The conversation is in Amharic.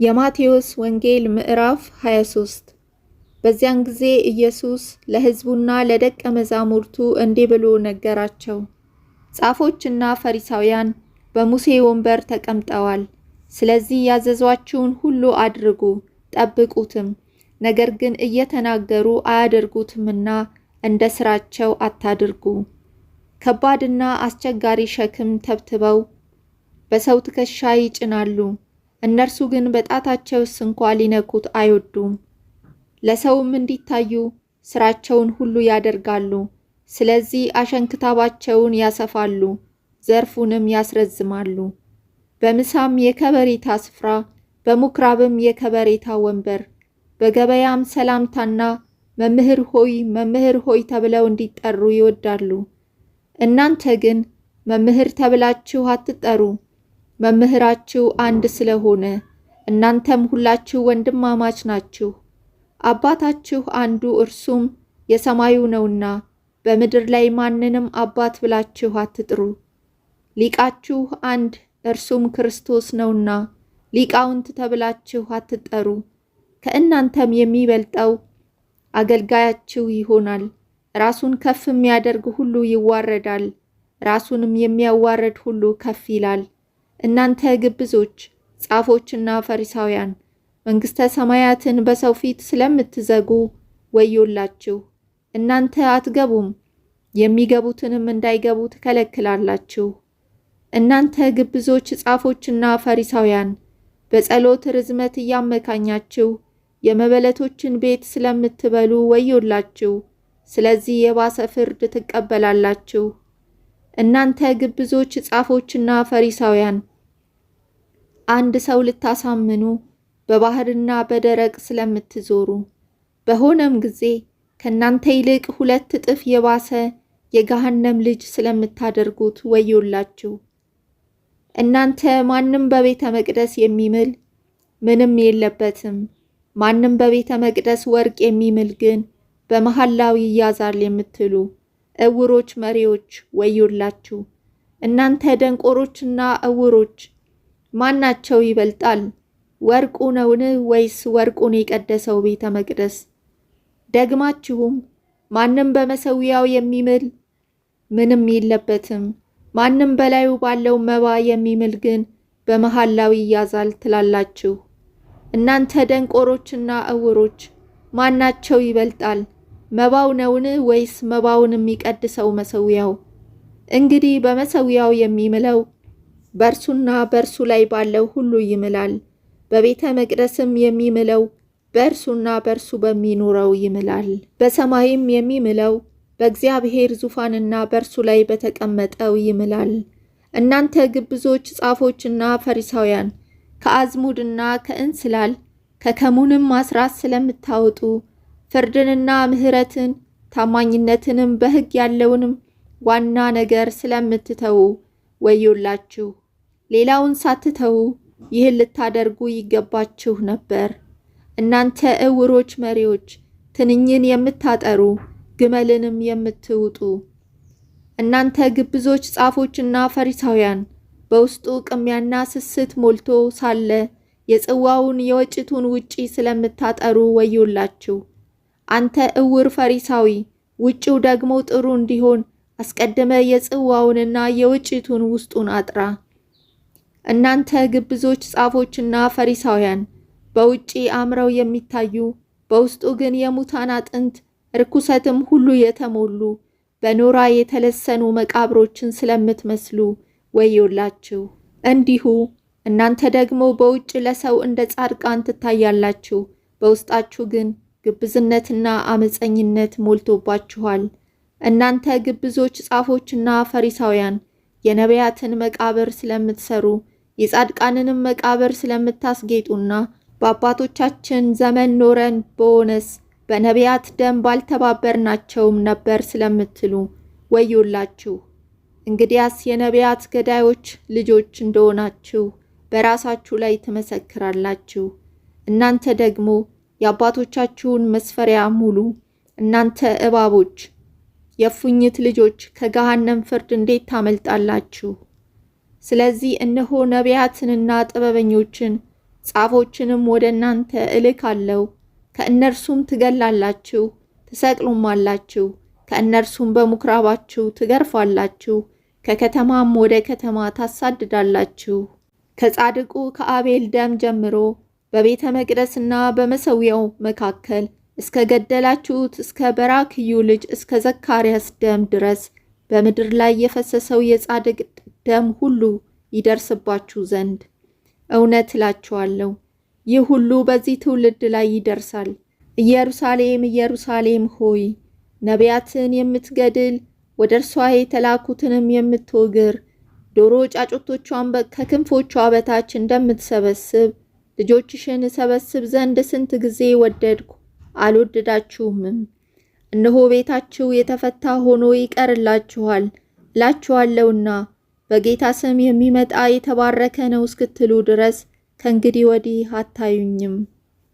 የማቴዎስ ወንጌል ምዕራፍ 23 በዚያን ጊዜ ኢየሱስ ለሕዝቡና ለደቀ መዛሙርቱ እንዲህ ብሎ ነገራቸው። ጻፎችና ፈሪሳውያን በሙሴ ወንበር ተቀምጠዋል። ስለዚህ ያዘዟችሁን ሁሉ አድርጉ ጠብቁትም። ነገር ግን እየተናገሩ አያደርጉትምና እንደ ሥራቸው አታድርጉ። ከባድና አስቸጋሪ ሸክም ተብትበው በሰው ትከሻ ይጭናሉ። እነርሱ ግን በጣታቸውስ እንኳ ሊነኩት አይወዱም። ለሰውም እንዲታዩ ሥራቸውን ሁሉ ያደርጋሉ። ስለዚህ አሸንክታባቸውን ያሰፋሉ፣ ዘርፉንም ያስረዝማሉ። በምሳም የከበሬታ ስፍራ፣ በምኵራብም የከበሬታ ወንበር፣ በገበያም ሰላምታና መምህር ሆይ ተብለው እንዲጠሩ ይወዳሉ። እናንተ ግን መምህር ተብላችሁ አትጠሩ፣ መምህራችሁ አንድ ስለሆነ እናንተም ሁላችሁ ወንድማማች ናችሁ። አባታችሁ አንዱ እርሱም የሰማዩ ነውና በምድር ላይ ማንንም አባት ብላችሁ አትጥሩ። ሊቃችሁ አንድ እርሱም ክርስቶስ ነውና ሊቃውንት ተብላችሁ አትጠሩ። ከእናንተም የሚበልጠው አገልጋያችሁ ይሆናል። ራሱን ከፍ የሚያደርግ ሁሉ ይዋረዳል፣ ራሱንም የሚያዋርድ ሁሉ ከፍ ይላል። እናንተ ግብዞች ጻፎችና ፈሪሳውያን መንግሥተ ሰማያትን በሰው ፊት ስለምትዘጉ ወዮላችሁ። እናንተ አትገቡም፣ የሚገቡትንም እንዳይገቡ ትከለክላላችሁ። እናንተ ግብዞች ጻፎችና ፈሪሳውያን በጸሎት ርዝመት እያመካኛችሁ የመበለቶችን ቤት ስለምትበሉ ወዮላችሁ፣ ስለዚህ የባሰ ፍርድ ትቀበላላችሁ። እናንተ ግብዞች ጻፎችና ፈሪሳውያን አንድ ሰው ልታሳምኑ በባህርና በደረቅ ስለምትዞሩ በሆነም ጊዜ ከናንተ ይልቅ 2 እጥፍ የባሰ የገሃነም ልጅ ስለምታደርጉት ወዮላችሁ። እናንተ ማንም በቤተ መቅደስ የሚምል ምንም የለበትም፣ ማንም በቤተ መቅደስ ወርቅ የሚምል ግን በመሐላው ይያዛል የምትሉ ዕውሮች መሪዎች ወዮላችሁ። እናንተ ደንቆሮችና ዕውሮች ማናቸው ይበልጣል? ወርቁ ነውን ወይስ ወርቁን የቀደሰው ቤተ መቅደስ? ደግማችሁም ማንም በመሠዊያው የሚምል ምንም የለበትም፣ ማንም በላዩ ባለው መባ የሚምል ግን በመሐላው ይያዛል ትላላችሁ። እናንተ ደንቆሮችና ዕውሮች ማናቸው ይበልጣል? መባው ነውን ወይስ መባውን የሚቀድሰው መሠዊያው? እንግዲህ በመሠዊያው የሚምለው በእርሱና በእርሱ ላይ ባለው ሁሉ ይምላል። በቤተ መቅደስም የሚምለው በእርሱና በእርሱ በሚኖረው ይምላል። በሰማይም የሚምለው በእግዚአብሔር ዙፋንና በእርሱ ላይ በተቀመጠው ይምላል። እናንተ ግብዞች ጻፎችና ፈሪሳውያን ከአዝሙድና ከእንስላል ከከሙንም አስራት ስለምታወጡ ፍርድንና ምሕረትን ታማኝነትንም በሕግ ያለውንም ዋና ነገር ስለምትተዉ ወዮላችሁ። ሌላውን ሳትተዉ ይህን ልታደርጉ ይገባችሁ ነበር። እናንተ ዕውሮች መሪዎች፣ ትንኝን የምታጠሩ ግመልንም የምትውጡ እናንተ ግብዞች ጻፎችና ፈሪሳውያን በውስጡ ቅሚያና ስስት ሞልቶ ሳለ የጽዋውን የወጭቱን ውጪ ስለምታጠሩ ወዮላችሁ። አንተ ዕውር ፈሪሳዊ፣ ውጪው ደግሞ ጥሩ እንዲሆን አስቀድመ የጽዋውንና የወጭቱን ውስጡን አጥራ። እናንተ ግብዞች ጻፎችና ፈሪሳውያን በውጪ አምረው የሚታዩ በውስጡ ግን የሙታን አጥንት ርኩሰትም ሁሉ የተሞሉ በኖራ የተለሰኑ መቃብሮችን ስለምትመስሉ ወዮላችሁ። እንዲሁ እናንተ ደግሞ በውጭ ለሰው እንደ ጻድቃን ትታያላችሁ፣ በውስጣችሁ ግን ግብዝነትና አመፀኝነት ሞልቶባችኋል። እናንተ ግብዞች ጻፎችና ፈሪሳውያን የነቢያትን መቃብር ስለምትሰሩ የጻድቃንንም መቃብር ስለምታስጌጡና በአባቶቻችን ዘመን ኖረን በሆነስ በነቢያት ደም ባልተባበርናቸውም ነበር ስለምትሉ ወዮላችሁ። እንግዲያስ የነቢያት ገዳዮች ልጆች እንደሆናችሁ በራሳችሁ ላይ ትመሰክራላችሁ። እናንተ ደግሞ የአባቶቻችሁን መስፈሪያ ሙሉ። እናንተ እባቦች፣ የእፉኝት ልጆች ከገሃነም ፍርድ እንዴት ታመልጣላችሁ? ስለዚህ እነሆ ነቢያትንና ጥበበኞችን ጻፎችንም ወደ እናንተ እልካለሁ። ከእነርሱም ትገላላችሁ፣ ትሰቅሉማላችሁ፣ ከእነርሱም በምኵራባችሁ ትገርፋላችሁ፣ ከከተማም ወደ ከተማ ታሳድዳላችሁ። ከጻድቁ ከአቤል ደም ጀምሮ በቤተ መቅደስና በመሠዊያው መካከል እስከ ገደላችሁት እስከ በራክዩ ልጅ እስከ ዘካርያስ ደም ድረስ በምድር ላይ የፈሰሰው የጻድቅ ደም ሁሉ ይደርስባችሁ ዘንድ እውነት እላችኋለሁ፣ ይህ ሁሉ በዚህ ትውልድ ላይ ይደርሳል። ኢየሩሳሌም ኢየሩሳሌም ሆይ ነቢያትን የምትገድል ወደ እርሷ የተላኩትንም የምትወግር ዶሮ ጫጩቶቿን ከክንፎቿ በታች እንደምትሰበስብ ልጆችሽን እሰበስብ ዘንድ ስንት ጊዜ ወደድኩ፣ አልወደዳችሁምም። እነሆ ቤታችሁ የተፈታ ሆኖ ይቀርላችኋል እላችኋለሁና በጌታ ስም የሚመጣ የተባረከ ነው እስክትሉ ድረስ ከእንግዲህ ወዲህ አታዩኝም።